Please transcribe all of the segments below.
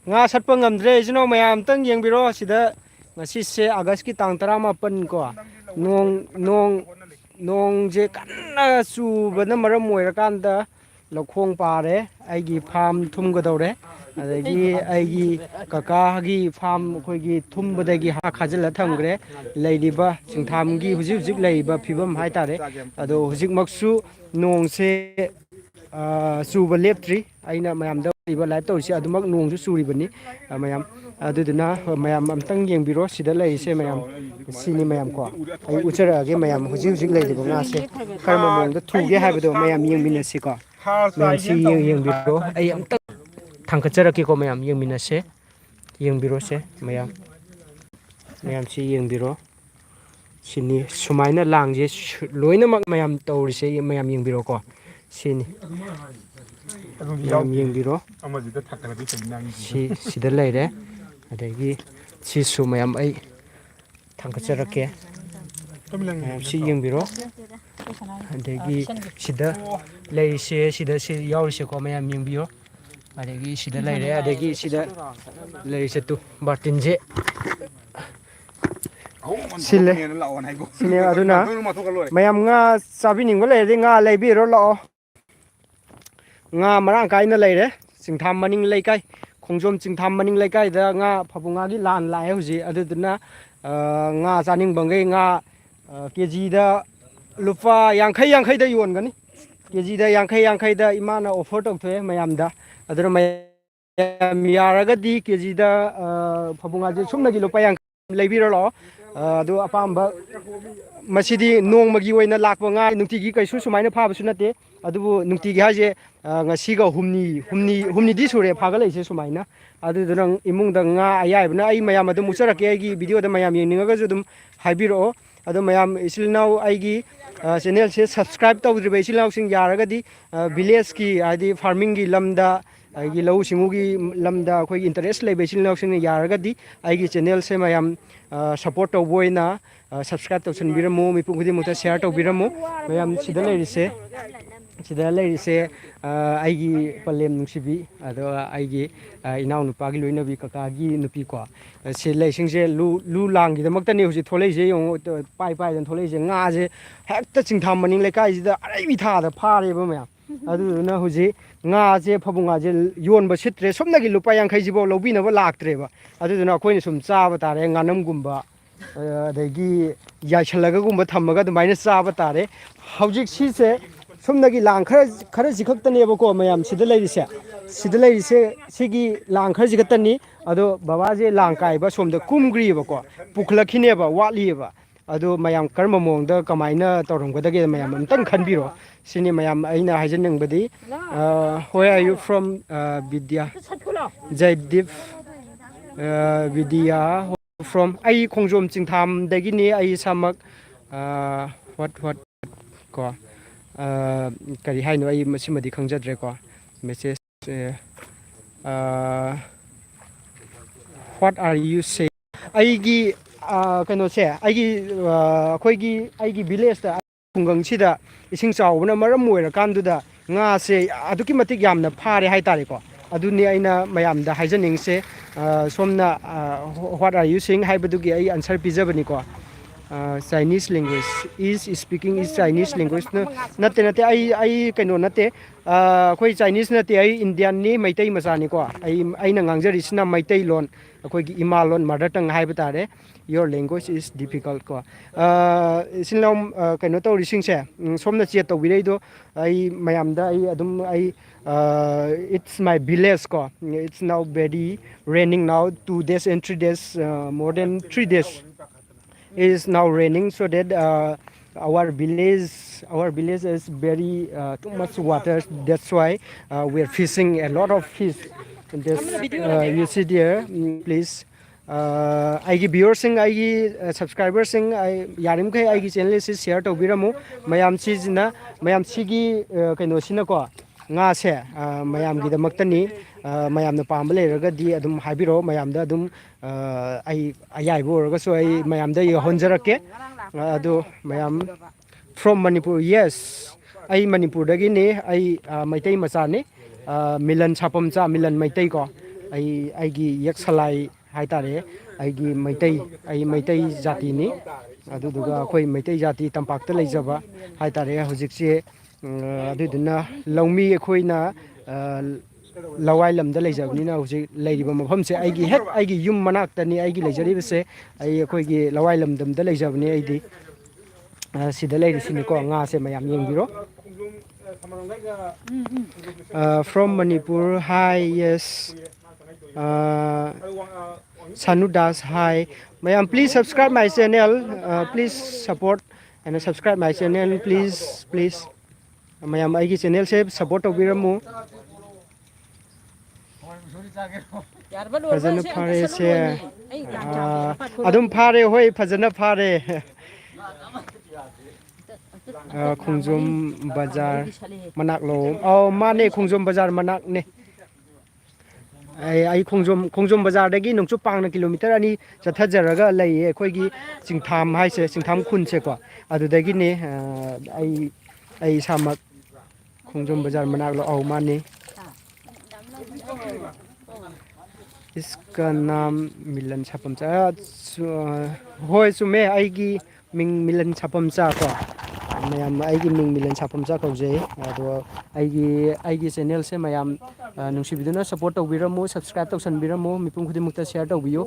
nga satpa ngamdre jino mayam tang yengbiro sida ngasi se August ki tang 18 ko nong je kanna chubana maram moirakanda lokhong pare aigi farm thumgadore adagi aigi kaka gi farm khoigi thumbadagi ha khajala thamgre leiriba chingthamgi hujik leiba phibam haitare ado hujik maksu nong se chuba leptri aina mayamda iba lai tawsi adumak nongsu suribani mayam aduduna mayam amtang yengbiro sida leise mayam sini mayam ko ai ucharage mayam hujik leidiba nga se karma mongda thuge haibado mayam yengminasi ko mayam si yengbiro ai amtang thangkacharake ko mayam yengminase yengbiro se mayam si yengbiro sini sumaina langje loinamak mayam tawrise mayam yengbiro ko sini mayam yengbiro si sida leire adagi si su mayam ai thangkacharake mayam si yengbiro adagi sida leise sida si yaurise ko mayam yengbiro adagi sida leire adagi sida leise tu bartinje sile sine aduna mayam nga sabiningba leire nga leibiro lo nga marang kaina leire chingtham maning leikai khongjom chingtham maning leikai da nga phapunga gi lan lae huji aduduna nga chaning bangai nga kg da lupa yankai da yongani kg da yankai da imana offer tawthe mayamda aduna mayam yaragadi kg da phapunga je sumnagi lupa yankai leibiro lo adu apamba masidi nongmagi oina lakpa nga nungtigi kaisu sumaina phabasu nate adubu nungtigi haje ngasiga humni di sure phaga leise sumaina aduduna imungda nga ayaibna ai mayam adu mucharake aigi video da mayam yengninga ga judum haibiro adu mayam isilnau aigi channel se subscribe tawdriba isilnau sing yaragadi village ki adi farming gi lamda aigi lau singugi lamda khoi interest leibe isilnau sing yaragadi aigi channel se mayam support tawboina subscribe tawsanbiramo mipung khudi muta share tawbiramo mayam sida leirise aigi palem nungsibi ado aigi inaw nupagi loinabi kakagi nupi ko se leisingje lu langi da maktani huji tholeise yong pai dan tholeise nga je hekta chingtham maning lekai jida araibi tha da phareba mayam aduna huji nga je phabunga je yonba sitre somnagi lupa yankhai jibo lobinaba laktreba aduna khoina sum chaba tare nganam gumba adagi yaishalaga gumba thamaga dumaina chaba tare hojik si se somnagi lang khara jikhaktane bako mayam sida leirise sigi lang khara jikhatani ado baba je lang kai ba somda kumgri bako pukhlakhine ba wali ba ado mayam karma mongda kamaina tawramgadage mayam amtang khanbiro sini mayam aina hajaneng badi where are you from Vidya Jaidip Vidya from ai khongjom chingtham dagini ai samak what ko kari haino ai masimadi khangjadre ko message what are you saying aigi kaino se aigi village da khungang sida ising chawbna maram moira kanduda nga se aduki matik yamna phare haitare ko aduni aina mayamda haijaning se somna what are you saying haibadugi ai answer pijabani ko Chinese language is speaking is Chinese language nate ai kaino nate khoi Chinese nate ai Indian ni maitai masani ko aina ngangjari sina maitai lon khoi gi imalon mother tongue haibatare your language is difficult ko sinlom kaino to rising se somna che to bireido ai mayamda ai adum ai it's my village ko it's now very raining now 2 days and 3 days more than 3 days is now raining so that our village is very too much water that's why we are fishing a lot of fish this you see there please aigi viewers sing aigi subscribers sing ai yarim kai aigi channel se share tawbiramu mayam sijina mayam sigi kaino sina ko nga se mayam gi damaktani mayam na pamba leragadi adum habiro mayam da adum ai ayai borga so ai mayam da honjarake adu mayam from Manipur yes ai Manipur dagi ne ai maitai macha ne Milan sapamcha Milan maitai ko ꯑꯩꯒꯤ ꯌꯦꯛꯁꯂꯥꯏ ꯍꯥꯏꯇꯥꯔꯦ ꯑꯩꯒꯤ ꯃꯩꯇꯩ ꯖꯥꯇꯤꯅꯤ ꯑꯗꯨꯗꯨꯒ ꯑꯩꯈꯣꯏ ꯃꯩꯇꯩ ꯖꯥꯇꯤ ꯇꯝꯄꯥꯛꯇ ꯂꯩꯖꯕ ꯍꯥꯏꯇꯥꯔꯦ ꯍꯧꯖꯤꯛꯁꯦ ꯑꯗꯨꯗꯨꯅ ꯂꯧꯃꯤ ꯑꯩꯈꯣꯏꯅ ꯂꯋꯥꯏ ꯂꯝꯗ ꯂꯩꯖꯕꯅꯤꯅ ꯍꯧꯖꯤꯛ ꯂꯩꯔꯤꯕ ꯃꯐꯝꯁꯦ ꯑꯩꯒꯤ ꯌꯨꯝ ꯃꯅꯥꯛꯇꯅꯤ ꯑꯩꯒꯤ ꯂꯩꯖꯔꯤꯕꯁꯦ ꯑꯩꯈꯣꯏꯒꯤ ꯂꯋꯥꯏ ꯂꯝꯗꯝꯗ ꯂꯩꯖꯕꯅꯤ ꯑꯩꯗꯤ ꯁꯤꯗ ꯂꯩꯔꯤꯁꯤꯅꯤꯀꯣ ꯉꯥꯁꯦ ꯃꯌꯥꯝ ꯌꯦꯡꯕꯤꯔꯣ from Manipur hi yes Sanudas hi mayam please subscribe my channel please support and subscribe my channel please mayam aigi channel se support tawbiramu fazana phare se adum phare hoi fazana phare khongjom bazar manak lo mane khongjom bazar manak ne ai khongjom bazar dagi nongchu pangna kilometer ani chathajaraga laiye akhoi chingtham haise chingtham khun se ko adudagi ne ai samak khongjom bazar manak lo mane इसका नाम मिलन sapamcha hoi sume aigi ming milan sapamcha ko mayam aigi ming milan sapamcha kauje ado aigi channel se mayam nungsibiduna support tawbiramu subscribe tawsanbiramu mipum khudimukta share tawbiyo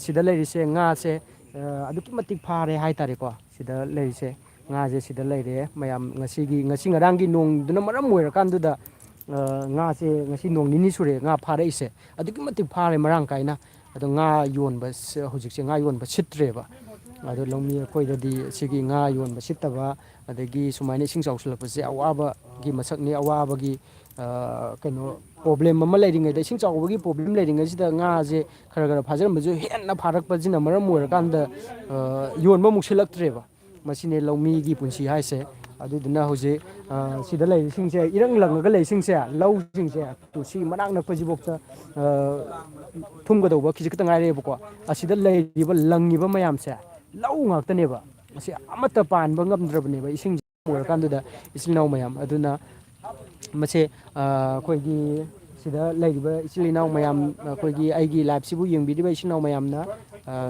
sida lerise nga se aduki matik phare hai tare ko sida lerise nga je sida leire mayam ngasi ngarangi nong duna maram moira kanduda nga se ngasi nong nini sure nga phare ise aduki matik phare marang kaina ado nga yonba hojikse nga yonba sitreba ado longmi koidadi sigi nga yonba sittaba adagi sumaina ising chawsulapase awaba gi masakni awaba gi kano problem ama leiringai da ising chawbagi problem leiringai sida nga je khara phajarambaju henna pharakpajina maram moirakanda yonba muksilaktreba masine longmi gi punsi haise aduduna hoje sida leisingse irang langaga leisingse lau singse tu si manak nakpajibokta thumgadauba khijikta ngairebako asida leiriba langiba mayamse lau ngaktaneba asi amata panba ngamdrabneba ising moirakanduda isilnau mayam aduna mase akoigi sida leiriba isilinau mayam akoigi aigi live sibu yengbidiba isilnau mayamna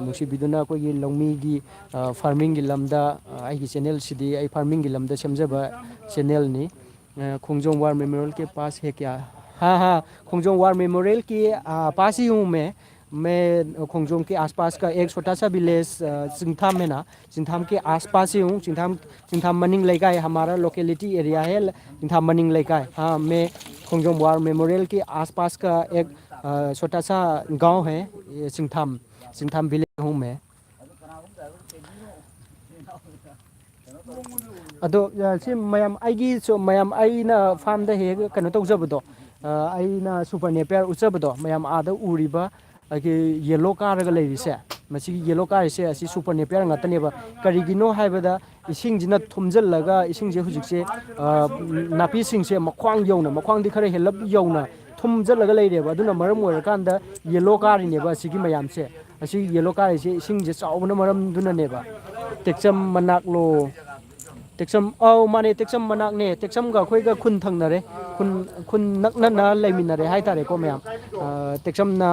nungsibiduna akoigi longmi gi farming gi lamda aigi channel sidi ai farming gi lamda semjaba channel ni khongjom war memorial के पास है क्या हाँ khongjom war memorial के पास ही हूँ मैं khongjom के आसपास का एक छोटा सा विलेज chingtham है ना chingtham के आसपास ही हूँ chingtham मनिंग leikai हमारा लोकेलिटी एरिया है chingtham मनिंग leikai हाँ मैं khongjom war memorial के आसपास का एक छोटा सा गांव है chingtham विलेज हूँ मैं अदो से मयम आइगी सो मयम आइना फार्म द हे कनो तौजबदो आइना सुपर नेपियर उचबदो मयम आदा उरिबा आगे येलो कारगा लेरिसे मसी येलो कारसे असि सुपर नेपियर ngатनेबा करिगिनो हाइबदा इसिंग जिना थुमजलगा इसिंग जे हुजिकसे नापी सिंगसे मख्वांग यौना मख्वांग दि खरे हेलप यौना थुमजलगा लेरेबा अदुना मरम ओरकांदा येलो कारिनेबा सिगी मयमसे असि येलो कारिसे इसिंग जे चावबना मरम दुनानेबा टेक्चम मनाकलो टेक्सम माने टेक्सम मनाकने टेक्सम गा खोइगा खुन थंगनरे खुन नकनना लेमिनरे हाइतारे को मैम टेक्सम ना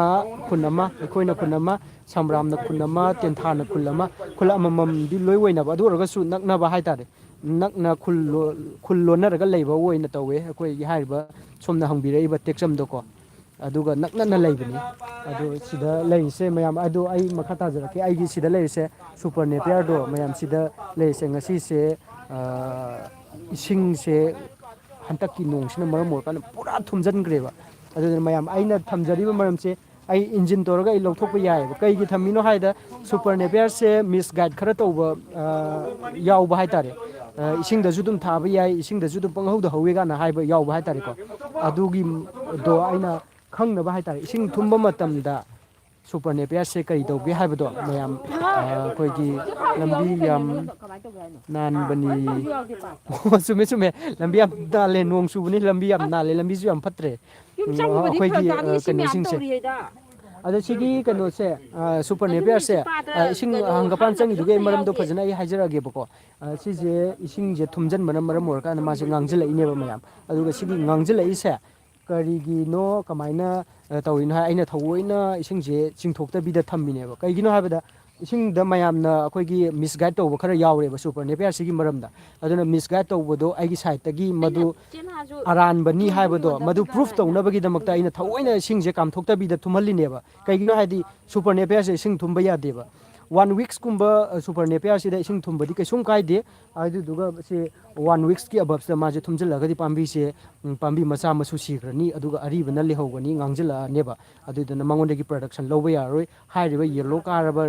खुन अमा खोइना खुन अमा समराम ना खुन अमा तेंथा ना खुल अमम दि लोइ वइना बा दुरगा सु नकनबा हाइतारे नकना खुल लोनरगा लेबा वइना तवे अखोइ हाइबा सोमना हंबिरेबा टेक्सम दको अदुगा नकनना लेबनी अदु सिदा लेइसे मैम अदु आई मखा ताजरके आइगी सिदा लेइसे सुपर नेपियर दो मैम सिदा लेइसे ngasi se ising se hantakki nongsina maram morkan pura thumjangreba aduna mayam aina thamjariba maramse ai engine toraga ai lokthokpa yai kai gi thamino haida super nepier se miss guide khara tawba yawba haitare ising da judum thaba yai ising da judum panghauda hawega na haiba yawba haitare ko adugi do aina khangnaba haitare ising thumba matamda super nepier se kai tawbe haibado mayam koigi lambi yam nan bani sume lambi yam dale nong subuni lambi yam nale lambi ju yam phatre koigi kanu singse ada sigi kanu se super nepier se ising hangapan changi duge maram do phajana ai hajara ge bako sije ising je thumjan maram orka na ma se ngangjela ineba mayam aduga sigi ngangjela ise ꯀꯔꯤꯒꯤꯅꯣ ꯀꯃꯥꯏꯅ ꯇꯧꯔꯤꯅꯣ ꯍꯥꯏ ꯑꯩꯅ ꯊꯑꯣꯏꯅ ꯏꯁꯤꯡꯁꯦ ꯆꯤꯡꯊꯣꯛꯇꯕꯤꯗ ꯊꯝꯃꯤꯅꯦꯕ ꯀꯩꯒꯤꯅꯣ ꯍꯥꯏꯕꯗ ꯏꯁꯤꯡꯗ ꯃꯌꯥꯝꯅ ꯑꯩꯈꯣꯏꯒꯤ ꯃꯤꯁꯒꯥꯏꯠ ꯇꯧꯕ ꯈꯔ ꯌꯥꯎꯔꯦꯕ ꯁꯨꯄꯔ ꯅꯦꯄꯤꯌꯔꯁꯤꯒꯤ ꯃꯔꯝꯗ ꯑꯗꯨꯅ ꯃꯤꯁꯒꯥꯏꯠ ꯇꯧꯕꯗꯣ ꯑꯩꯒꯤ ꯁꯥꯏꯠꯇꯒꯤ ꯃꯗꯨ ꯑꯔꯥꯟꯕꯅꯤ ꯍꯥꯏꯕꯗꯣ ꯃꯗꯨ ꯄ꯭ꯔꯨꯐ ꯇꯧꯅꯕꯒꯤꯗꯃꯛꯇ ꯑꯩꯅ ꯊꯑꯣꯏꯅ ꯏꯁꯤꯡꯁꯦ ꯀꯥꯝꯊꯣꯛꯇꯕꯤꯗ ꯊꯨꯝꯍꯜꯂꯤꯅꯦꯕ ꯀꯩꯒꯤꯅꯣ ꯍꯥꯏꯗꯤ ꯁꯨꯄꯔ ꯅꯦꯄꯤꯌꯔꯁꯦ ꯏꯁꯤꯡ ꯊꯨꯝꯕ ꯌꯥꯗꯦꯕ 1 weeksꯀꯨꯝꯕ ꯁꯨꯄꯔ ꯅꯦꯄꯤꯌꯔꯁꯤꯗ ꯏꯁꯤꯡ ꯊꯨꯝꯕꯗꯤ ꯀꯩꯁꯨꯝ ꯀꯥꯏꯗꯦ ꯑꯗꯨꯗꯨꯒ ꯁꯤ 1 weeksꯀꯤ ꯑꯕꯞꯁꯤꯗ ꯃꯥꯁꯦ ꯊꯨꯝꯖꯤꯜꯂꯒꯗꯤ ꯄꯥꯝꯕꯤꯁꯦ ꯄꯥꯝꯕꯤ ꯃꯆꯥ ꯃꯁꯨ ꯁꯤꯈ꯭ꯔꯅꯤ ꯑꯗꯨꯒ ꯑꯔꯤꯕꯅ ꯂꯩꯍꯧꯒꯅꯤ ꯉꯥꯡꯁꯤꯜꯂꯛꯑꯅꯦꯕ ꯑꯗꯨꯗꯨꯅ ꯃꯉꯣꯟꯗꯒꯤ ꯄ꯭ꯔꯗꯛꯁꯟ ꯂꯧꯕ ꯌꯥꯔꯔꯣꯏ ꯍꯥꯏꯔꯤꯕ ꯌꯦꯜꯂꯣ ꯀꯥꯔꯕ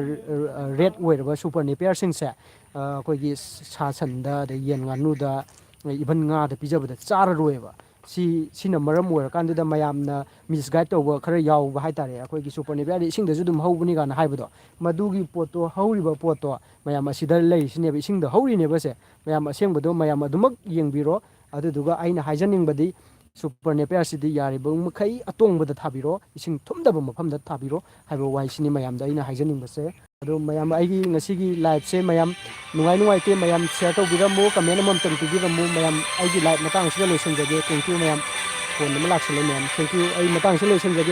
ꯔꯦꯠ ꯑꯣꯏꯔꯕ ꯁꯨꯄꯔ ꯅꯦꯄꯤꯌꯔꯁꯤꯡꯁꯦ ꯑꯩꯈꯣꯏꯒꯤ ꯁꯥ ꯁꯟꯗ ꯑꯗꯩ ꯌꯦꯟ ꯉꯥꯅꯨꯗ ꯏꯚꯟ ꯉꯥꯗ ꯄꯤꯖꯕꯗ ꯆꯥꯔꯔꯣꯏꯕ ꯁꯤꯅ ꯃꯔꯝ ꯑꯣꯏꯔꯀꯥꯟꯗꯨꯗ ꯃꯌꯥꯝꯅ ꯃꯤꯁꯒꯥꯏꯠ ꯇꯧꯕ ꯈꯔ ꯌꯥꯎꯕ ꯍꯥꯏꯇꯥꯔꯦ ꯑꯩꯈꯣꯏꯒꯤ ꯁꯨꯄꯔ ꯅꯦꯄꯤꯌꯔꯗꯤ ꯏꯁꯤꯡꯗꯁꯨ ꯑꯗꯨꯝ ꯍꯧꯕꯅꯤ ꯀꯥꯏꯅ ꯍꯥꯏꯕꯗꯣ ꯃꯗꯨꯒꯤ ꯄꯣꯠꯇꯣ ꯍꯧꯔꯤꯕ ꯄꯣꯠꯇꯣ ꯃꯌꯥꯝ ꯑꯁꯤꯗ ꯂꯩꯔꯤꯁꯤꯅꯦꯕ ꯏꯁꯤꯡꯗ ꯍꯧꯔꯤꯅꯦꯕꯁꯦ ꯃꯌꯥꯝ ꯑꯁꯦꯡꯕꯗꯣ ꯃꯌꯥꯝ ꯑꯗꯨꯃꯛ ꯌꯦꯡꯕꯤꯔꯣ ꯑꯗꯨꯗꯨꯒ ꯑꯩꯅ ꯍꯥꯏꯖꯅꯤꯡꯕꯗꯤ ꯁꯨꯄꯔ ꯅꯦꯄꯤꯌꯔꯁꯤꯗꯤ ꯌꯥꯔꯤꯕ ꯃꯈꯩ ꯑꯇꯣꯡꯕꯗ ꯊꯥꯕꯤꯔꯣ ꯏꯁꯤꯡ ꯊꯨꯝꯗꯕ ꯃꯐꯝꯗ ꯊꯥꯕꯤꯔꯣ ꯍꯥꯏꯕ ꯋꯥꯍꯩꯁꯤꯅꯤ ꯃꯌꯥꯝꯗ ꯑꯩꯅ ꯍꯥꯏꯖꯅꯤꯡꯕꯁꯦ ꯑꯗꯣ ꯃꯌꯥꯝ ꯑꯩꯒꯤ ꯉꯁꯤꯒꯤ ꯂꯥꯏꯐꯁꯦ ꯃꯌꯥꯝ ꯅꯨꯡꯉꯥꯏꯇꯦ ꯃꯌꯥꯝ ꯁꯤꯌꯔ ꯇꯧꯕꯤꯔꯝꯃꯨ ꯀꯃꯦꯟ ꯑꯃꯃꯝꯇꯪ ꯄꯤꯕꯤꯔꯝꯃꯨ ꯃꯌꯥꯝ ꯑꯩꯒꯤ ꯂꯥꯏꯐ ꯃꯇꯥꯡꯁꯤꯗ ꯂꯣꯏꯁꯤꯟꯖꯒꯦ ꯊꯦꯡꯛ ꯌꯨ ꯃꯌꯥꯝ ꯐꯣꯟ ꯑꯃ ꯂꯥꯛꯁꯜꯂꯦ ꯃꯌꯥꯝ ꯊꯦꯡꯛ ꯌꯨ ꯑꯩ ꯃꯇꯥꯡꯁꯤꯗ ꯂꯣꯏꯁꯤꯟꯖꯒꯦ